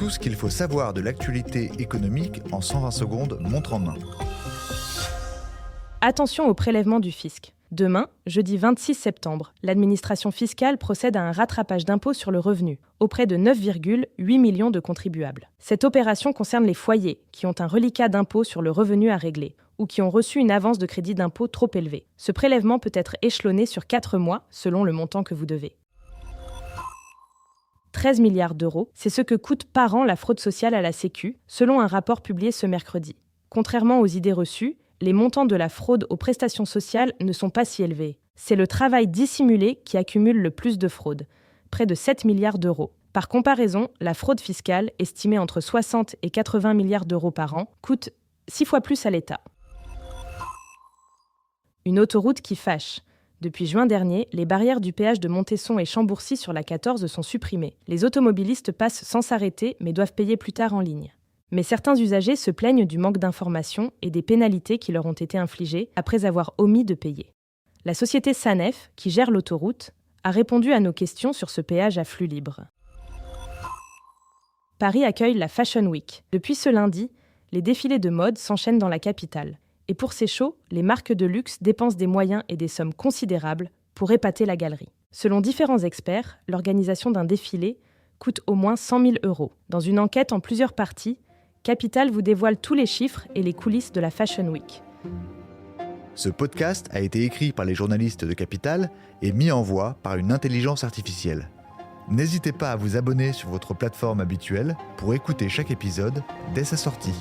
Tout ce qu'il faut savoir de l'actualité économique en 120 secondes, montre en main. Attention au prélèvement du fisc. Demain, jeudi 26 septembre, l'administration fiscale procède à un rattrapage d'impôts sur le revenu auprès de 9,8 millions de contribuables. Cette opération concerne les foyers qui ont un reliquat d'impôt sur le revenu à régler ou qui ont reçu une avance de crédit d'impôt trop élevée. Ce prélèvement peut être échelonné sur 4 mois selon le montant que vous devez. 13 milliards d'euros, c'est ce que coûte par an la fraude sociale à la Sécu, selon un rapport publié ce mercredi. Contrairement aux idées reçues, les montants de la fraude aux prestations sociales ne sont pas si élevés. C'est le travail dissimulé qui accumule le plus de fraude, près de 7 milliards d'euros. Par comparaison, la fraude fiscale, estimée entre 60 et 80 milliards d'euros par an, coûte 6 fois plus à l'État. Une autoroute qui fâche. Depuis juin dernier, les barrières du péage de Montesson et Chambourcy sur la 14 sont supprimées. Les automobilistes passent sans s'arrêter, mais doivent payer plus tard en ligne. Mais certains usagers se plaignent du manque d'informations et des pénalités qui leur ont été infligées après avoir omis de payer. La société Sanef, qui gère l'autoroute, a répondu à nos questions sur ce péage à flux libre. Paris accueille la Fashion Week. Depuis ce lundi, les défilés de mode s'enchaînent dans la capitale. Et pour ces shows, les marques de luxe dépensent des moyens et des sommes considérables pour épater la galerie. Selon différents experts, l'organisation d'un défilé coûte au moins 100 000 €. Dans une enquête en plusieurs parties, Capital vous dévoile tous les chiffres et les coulisses de la Fashion Week. Ce podcast a été écrit par les journalistes de Capital et mis en voix par une intelligence artificielle. N'hésitez pas à vous abonner sur votre plateforme habituelle pour écouter chaque épisode dès sa sortie.